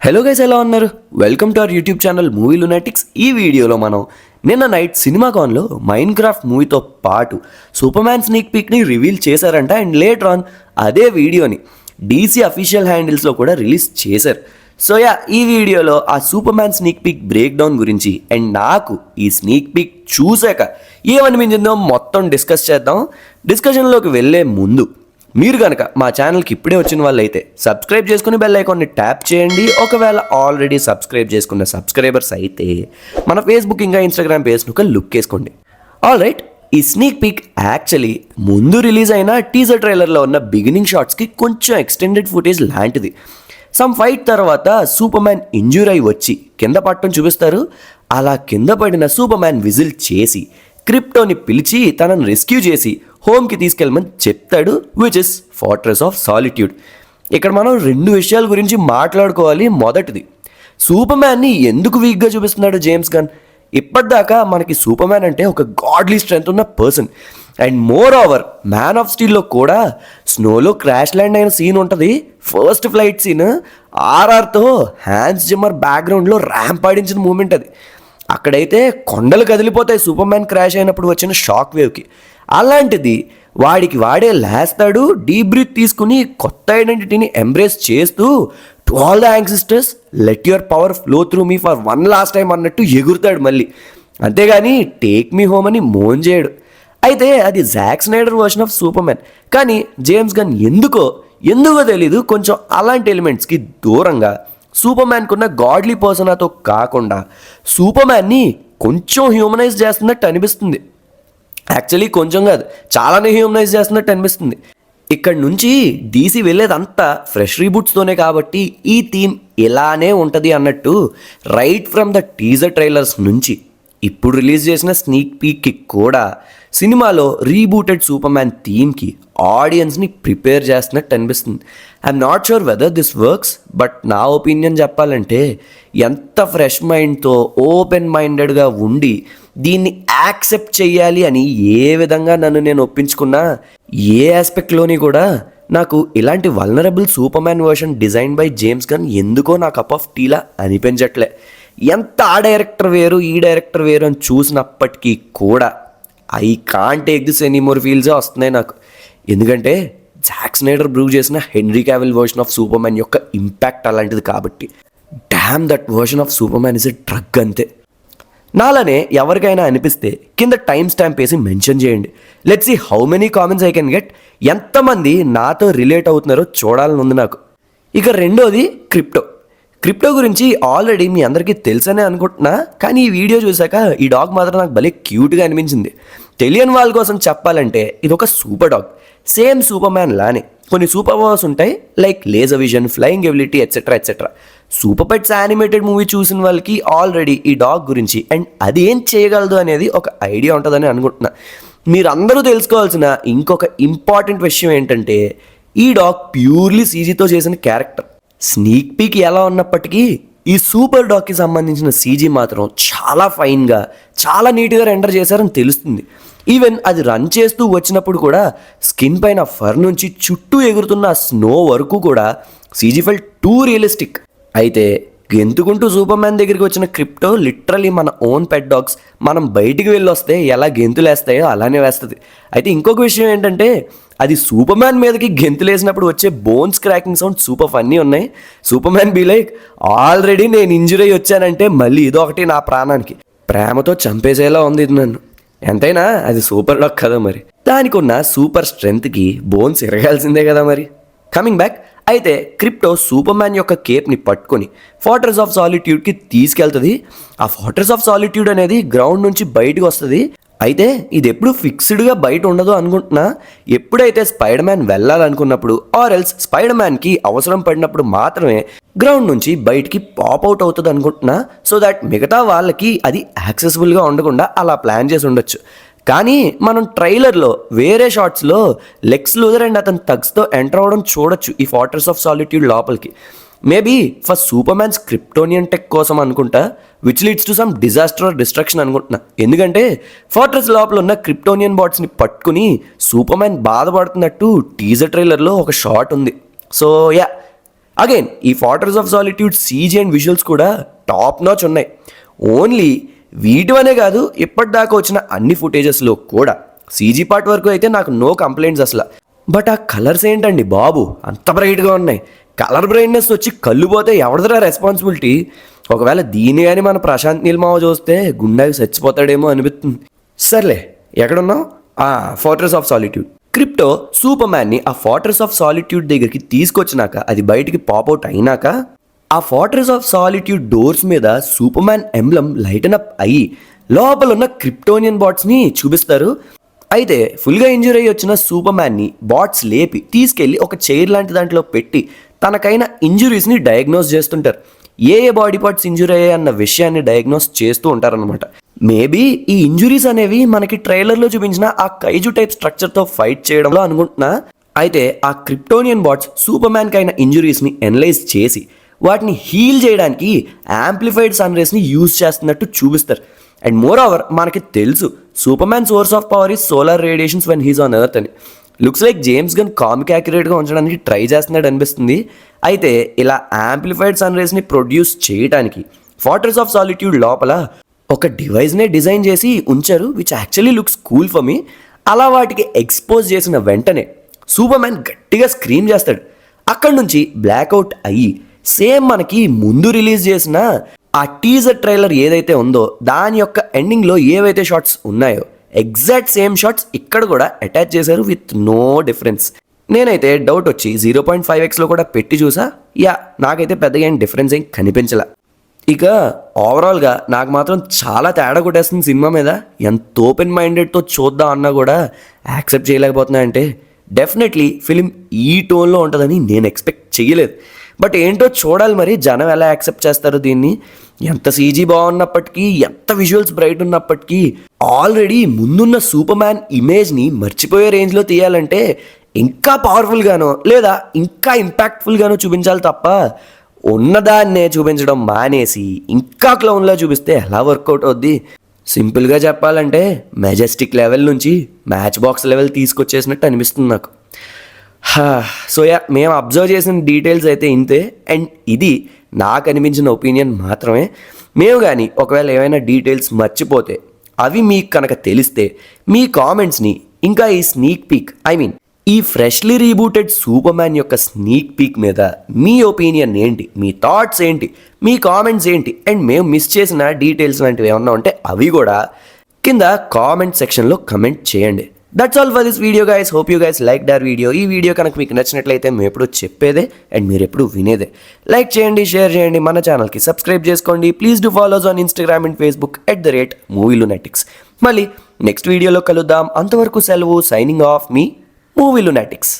Hello guys, ఎలా ఉన్నారు? Welcome to our YouTube channel movie lunatics. ఈ వీడియోలో మనం నిన్న నైట్ సినిమాకాన్లో మైన్క్రాఫ్ట్ మూవీతో పాటు సూపర్ మ్యాన్ స్నీక్ పీక్ని రివీల్ చేశారంట. అండ్ లేటర్ ఆన్ అదే వీడియోని డీసీ అఫీషియల్ హ్యాండిల్స్లో కూడా రిలీజ్ చేశారు. సో ఈ వీడియోలో ఆ super man sneak peek break down గురించి అండ్ నాకు ఈ స్నీక్ పీక్ చూశాక ఏమనిపించిందో మొత్తం డిస్కస్ చేద్దాం. డిస్కషన్లోకి వెళ్ళే ముందు మీరు కనుక మా ఛానల్కి ఇప్పుడే వచ్చిన వాళ్ళైతే సబ్స్క్రైబ్ చేసుకుని బెల్ ఐకాన్ని ట్యాప్ చేయండి. ఒకవేళ ఆల్రెడీ సబ్స్క్రైబ్ చేసుకున్న సబ్స్క్రైబర్స్ అయితే మన ఫేస్బుక్ ఇంకా ఇన్స్టాగ్రామ్ పేజ్ను ఒక లుక్ వేసుకోండి. ఆల్ రైట్, ఈ స్నీక్ పీక్ యాక్చువల్లీ ముందు రిలీజ్ అయిన టీజర్ ట్రైలర్లో ఉన్న బిగినింగ్ షాట్స్కి కొంచెం ఎక్స్టెండెడ్ ఫుటేజ్ లాంటిది. సమ్ ఫైట్ తర్వాత సూపర్ మ్యాన్ ఇంజ్యూర్ అయి వచ్చి కింద పట్టడం చూపిస్తారు. అలా కింద పడిన సూపర్ మ్యాన్ విజిల్ చేసి క్రిప్టోని పిలిచి తనను రెస్క్యూ చేసి హోమ్కి తీసుకెళ్ళమని చెప్తాడు, which is fortress of solitude. ఇక్కడ మనం రెండు విషయాల గురించి మాట్లాడుకోవాలి. మొదటిది, సూపర్ మ్యాన్ని ఎందుకు వీక్గా చూపిస్తున్నాడు జేమ్స్ గన్. ఇప్పటిదాకా మనకి సూపర్ మ్యాన్ అంటే ఒక గాడ్లీ స్ట్రెంత్ ఉన్న person. And moreover Man of స్టీల్లో కూడా స్నోలో క్రాష్ ల్యాండ్ అయిన సీన్ ఉంటుంది. ఫస్ట్ ఫ్లైట్ సీన్ ఆర్ఆర్తో హ్యాన్స్ జిమ్మర్ బ్యాక్గ్రౌండ్లో ర్యాంప్ ఆడించిన మూమెంట్ అది. అక్కడైతే కొండలు కదిలిపోతాయి సూపర్ మ్యాన్ క్రాష్ అయినప్పుడు వచ్చిన షాక్ వేవ్కి. అలాంటిది వాడికి వాడే లేస్తాడు, డీప్ బ్రీత్ తీసుకుని కొత్త ఐడెంటిటీని ఎంబ్రేస్ చేస్తూ to all the youngsters let your power flow through me for one last time అన్నట్టు ఎగురుతాడు మళ్ళీ. అంతేగాని టేక్ మీ హోమ్ అని మోన్ చేయడు. అయితే అది Jack Schneider version of super man. కానీ జేమ్స్ గన్ ఎందుకో తెలీదు, కొంచెం అలాంటి ఎలిమెంట్స్కి దూరంగా సూపర్ మ్యాన్కున్న గాడ్లీ పర్సనాతో కాకుండా సూపర్ మ్యాన్ని కొంచెం హ్యూమనైజ్ చేస్తున్నట్టు అనిపిస్తుంది. యాక్చువల్లీ కొంచెం కాదు, చాలానే హ్యూమనైజ్ చేస్తున్నట్టు అనిపిస్తుంది. ఇక్కడ నుంచి డీసీ వెళ్ళేదంతా ఫ్రెష్ రీబూట్స్తోనే కాబట్టి ఈ థీమ్ ఇలానే ఉంటుంది అన్నట్టు right from the teaser trailers నుంచి ఇప్పుడు రిలీజ్ చేసిన స్నీక్ పీక్కి కూడా సినిమాలో రీబూటెడ్ సూపర్ మ్యాన్ థీమ్కి ఆడియన్స్ని ప్రిపేర్ చేస్తున్నట్టు అనిపిస్తుంది. I'm not sure whether this works, but నా ఒపీనియన్ చెప్పాలంటే ఎంత ఫ్రెష్ మైండ్తో ఓపెన్ మైండెడ్గా ఉండి దీన్ని యాక్సెప్ట్ చేయాలి అని ఏ విధంగా నన్ను నేను ఒప్పించుకున్నా ఏ ఆస్పెక్ట్లోని కూడా నాకు ఇలాంటి vulnerable super man version design by James gun ఎందుకో నా కప్ ఆఫ్ టీలా అనిపించట్లే. ఎంత ఆ డైరెక్టర్ వేరు ఈ డైరెక్టర్ వేరు అని చూసినప్పటికీ కూడా I can't take this anymore ఫీల్సే వస్తున్నాయి నాకు. ఎందుకంటే జాక్ స్నైడర్ ప్రూవ్ చేసిన Henry Cavill version of Superman యొక్క ఇంపాక్ట్ అలాంటిది కాబట్టి damn that version of Superman is a drug అంతే. నాలనే ఎవరికైనా అనిపిస్తే కింద టైం స్టాంప్ వేసి మెన్షన్ చేయండి. Let's see how many comments I can get. ఎంతమంది నాతో రిలేట్ అవుతున్నారో చూడాలని ఉంది నాకు. ఇక రెండోది క్రిప్టో గురించి ఆల్రెడీ మీ అందరికీ తెలుసనే అనుకుంటున్నా. కానీ ఈ వీడియో చూశాక ఈ డాగ్ మాత్రం నాకు భలే క్యూట్గా అనిపించింది. తెలియని వాళ్ళ కోసం చెప్పాలంటే ఇది ఒక super dog, same super man లానే. కొన్ని సూపర్ పవర్స్ ఉంటాయి, like laser vision, flying ability etcetera. Super pets animated movie చూసిన వాళ్ళకి ఆల్రెడీ ఈ డాగ్ గురించి అండ్ అది ఏం చేయగలదు అనేది ఒక ఐడియా ఉంటుందని అనుకుంటున్నా. మీరందరూ తెలుసుకోవాల్సిన ఇంకొక ఇంపార్టెంట్ విషయం ఏంటంటే ఈ డాగ్ ప్యూర్లీ సీజీతో చేసిన క్యారెక్టర్. స్నీక్ పీక్ ఎలా ఉన్నప్పటికీ ఈ సూపర్ డాగ్కి సంబంధించిన సీజీ మాత్రం చాలా ఫైన్గా చాలా నీట్గా రెండర్ చేశారని తెలుస్తుంది. ఈవెన్ అది రన్ చేస్తూ వచ్చినప్పుడు కూడా స్కిన్ పైన ఫర్ నుంచి చుట్టూ ఎగురుతున్న స్నో వరకు కూడా సీజీ ఫెల్ టూ రియలిస్టిక్. అయితే గెంతుకుంటూ సూపర్ మ్యాన్ దగ్గరికి వచ్చిన క్రిప్టో లిటరలీ మన ఓన్ పెట్ డాగ్స్ మనం బయటికి వెళ్ళొస్తే ఎలా గెంతులేస్తాయో అలానే వేస్తుంది. అయితే ఇంకొక విషయం ఏంటంటే అది సూపర్ మ్యాన్ మీదకి గెంతులేసినప్పుడు వచ్చే bones cracking sound super funny ఉన్నాయి. Superman be like, already నేను ఇంజురీ అయ్యి వచ్చానంటే మళ్ళీ ఇదొకటి నా ప్రాణానికి ప్రేమతో చంపేసేలా ఉంది ఇది నన్ను. ఎంతైనా అది సూపర్ డాగ్ కదా మరి, దానికి ఉన్న సూపర్ స్ట్రెంగ్త్కి బోన్స్ ఎరగాల్సిందే కదా మరి. కమింగ్ బ్యాక్, అయితే క్రిప్టో సూపర్ మ్యాన్ యొక్క కేప్ని పట్టుకొని ఫోర్ట్రెస్ ఆఫ్ సాలిట్యూడ్కి తీసుకెళ్తుంది. ఆ ఫోర్ట్రెస్ ఆఫ్ సాలిట్యూడ్ అనేది గ్రౌండ్ నుంచి బయటకు వస్తుంది. అయితే ఇది ఎప్పుడు ఫిక్స్డ్గా బయట ఉండదు అనుకుంటున్నా. ఎప్పుడైతే స్పైడర్ మ్యాన్ వెళ్ళాలనుకున్నప్పుడు ఆర్ ఎల్స్ స్పైడర్ మ్యాన్కి అవసరం పడినప్పుడు మాత్రమే గ్రౌండ్ నుంచి బయటికి పాప్అవుట్ అవుతుంది అనుకుంటున్నా. సో దట్ మిగతా వాళ్ళకి అది యాక్సెసిబుల్గా ఉండకుండా అలా ప్లాన్ చేసి ఉండొచ్చు. కానీ మనం ట్రైలర్లో వేరే షార్ట్స్లో లెక్స్ లూథర్ అండ్ అతని థగ్స్తో ఎంటర్ అవ్వడం చూడొచ్చు ఈ ఫోర్ట్రెస్ ఆఫ్ సాలిట్యూడ్ లోపలికి. Maybe for Superman's Kryptonian tech కోసం అనుకుంటా, which leads to some disaster or destruction అనుకుంటున్నా. ఎందుకంటే ఫోర్ట్రెస్ లోపల ఉన్న క్రిప్టోనియన్ బాట్స్ని పట్టుకుని సూపర్ మ్యాన్ బాధపడుతున్నట్టు టీజర్ ట్రైలర్లో ఒక షాట్ ఉంది. సో అగైన్ ఈ fortress of solitude CG and visuals కూడా టాప్ నాచ్ ఉన్నాయి. ఓన్లీ వీటివనే కాదు, ఇప్పటిదాకా వచ్చిన అన్ని ఫుటేజెస్లో కూడా సీజీ పార్ట్ వరకు అయితే నాకు నో కంప్లైంట్స్ అసలు. బట్ ఆ కలర్స్ ఏంటండి బాబు, అంత బ్రైట్గా ఉన్నాయి. కలర్ బ్రైట్నెస్ వచ్చి కళ్ళు పోతే ఎవరిదరా రెస్పాన్సిబిలిటీ? ఒకవేళ దీని కానీ మన ప్రశాంత్ నీల్ మావ చూస్తే గుండెకి చచ్చిపోతాడేమో అనిపిస్తుంది. సర్లే, ఎక్కడున్నావు? Fortress of solitude. Crypto super మ్యాన్ని ఆ ఫార్ట్రెస్ ఆఫ్ సాలిట్యూడ్ దగ్గరికి తీసుకొచ్చినాక, అది బయటికి పాప్అవుట్ అయినాక, ఆ ఫార్ట్రెస్ ఆఫ్ సాలిట్యూడ్ డోర్స్ మీద super man emblem lighten up అయ్యి లోపల ఉన్న క్రిప్టోనియన్ బాట్స్ని చూపిస్తారు. అయితే ఫుల్గా ఇంజూర్ అయ్యి వచ్చిన సూపర్ మ్యాన్ని బాట్స్ లేపి తీసుకెళ్ళి ఒక చైర్ లాంటి దాంట్లో పెట్టి తనకైన ఇంజురీస్ని డయాగ్నోస్ చేస్తుంటారు. ఏ బాడీ పార్ట్స్ ఇంజూర్ అయ్యాయి అన్న విషయాన్ని డయాగ్నోస్ చేస్తూ ఉంటారనమాట. మేబీ ఈ ఇంజురీస్ అనేవి మనకి ట్రైలర్లో చూపించిన ఆ కైజు టైప్ స్ట్రక్చర్తో ఫైట్ చేయడంలో అనుకుంటున్నా. అయితే ఆ క్రిప్టోనియన్ బాట్స్ సూపర్ మ్యాన్కి అయిన ఇంజురీస్ని ఎనలైజ్ చేసి వాటిని హీల్ చేయడానికి యాంప్లిఫైడ్ సన్ రేస్ని యూజ్ చేస్తున్నట్టు చూపిస్తారు. అండ్ మోర్ ఓవర్ మనకి తెలుసు Superman source of power is solar radiations when he's on earth అని. Looks like James Gunn comic యాక్యురేట్గా ఉంచడానికి ట్రై చేస్తున్నాడు అనిపిస్తుంది. అయితే ఇలా యాంప్లిఫైడ్ సన్ రేస్ని ప్రొడ్యూస్ చేయడానికి ఫార్ట్రెస్ ఆఫ్ సాలిట్యూడ్ లోపల ఒక డివైస్నే డిజైన్ చేసి ఉంచారు, which actually looks cool for me. అలా వాటికి ఎక్స్పోజ్ చేసిన వెంటనే సూపర్ మ్యాన్ గట్టిగా స్క్రీమ్ చేస్తాడు. అక్కడి నుంచి బ్లాక్అవుట్ అయ్యి సేమ్ మనకి ముందు రిలీజ్ చేసిన ఆ టీజర్ ట్రైలర్ ఏదైతే ఉందో దాని యొక్క ఎండింగ్లో ఏవైతే షాట్స్ ఉన్నాయో ఎగ్జాక్ట్ సేమ్ షాట్స్ ఇక్కడ కూడా అటాచ్ చేశారు విత్ నో డిఫరెన్స్. నేనైతే డౌట్ వచ్చి 0.5x కూడా పెట్టి చూసా. నాకైతే పెద్దగా ఏం డిఫరెన్స్ ఏం కనిపించలా. ఇక ఓవరాల్గా నాకు మాత్రం చాలా తేడా కొట్టేస్తుంది సినిమా మీద. ఎంత ఓపెన్ మైండెడ్తో చూద్దాం అన్నా కూడా యాక్సెప్ట్ చేయలేకపోతున్నా. అంటే డెఫినెట్లీ ఫిలిం ఈ టోన్లో ఉంటుందని నేను ఎక్స్పెక్ట్ చేయలేదు. బట్ ఏంటో చూడాలి మరి జనం ఎలా యాక్సెప్ట్ చేస్తారో దీన్ని. ఎంత సీజీ బాగున్నప్పటికీ, ఎంత విజువల్స్ బ్రైట్ ఉన్నప్పటికీ ఆల్రెడీ ముందున్న సూపర్ మ్యాన్ ఇమేజ్ని మర్చిపోయే రేంజ్లో తీయాలంటే ఇంకా పవర్ఫుల్గానో లేదా ఇంకా ఇంపాక్ట్ఫుల్గానో చూపించాలి తప్ప ఉన్నదాన్నే చూపించడం మానేసి ఇంకా క్లౌన్లా చూపిస్తే ఎలా వర్కౌట్ అవుద్ది? సింపుల్గా చెప్పాలంటే మెజెస్టిక్ లెవెల్ నుంచి మ్యాచ్ బాక్స్ లెవెల్ తీసుకొచ్చేసినట్టు అనిపిస్తుంది నాకు. సో మేము అబ్జర్వ్ చేసిన డీటెయిల్స్ అయితే ఇంతే. అండ్ ఇది నాకు అనిపించిన ఒపీనియన్ మాత్రమే. మేము కానీ ఒకవేళ ఏమైనా డీటెయిల్స్ మర్చిపోతే అవి మీకు కనుక తెలిస్తే మీ కామెంట్స్ని, ఇంకా ఈ స్నీక్ పీక్ ఈ ఫ్రెష్లీ రీబూటెడ్ సూపర్ మ్యాన్ యొక్క స్నీక్ పీక్ మీద మీ ఒపీనియన్ ఏంటి, మీ థాట్స్ ఏంటి, మీ కామెంట్స్ ఏంటి, అండ్ మేము మిస్ చేసిన డీటెయిల్స్ లాంటివి ఏమన్నా ఉంటే అవి కూడా కింద కామెంట్ సెక్షన్లో కమెంట్ చేయండి. That's all for this video guys. Hope you guys like the video. ఈ వీడియో కనుక మీకు నచ్చినట్లయితే మేము ఎప్పుడు చెప్పేదే అండ్ మీరు ఎప్పుడు వినేదే. లైక్ చేయండి, షేర్ చేయండి, మన ఛానల్కి సబ్స్క్రైబ్ చేసుకోండి. Please do follows on Instagram and Facebook @movielunaticss. మళ్ళీ నెక్స్ట్ వీడియోలో కలుద్దాం. అంతవరకు సెలవు. సైనింగ్ ఆఫ్ మీ మూవీ లునాటిక్స్.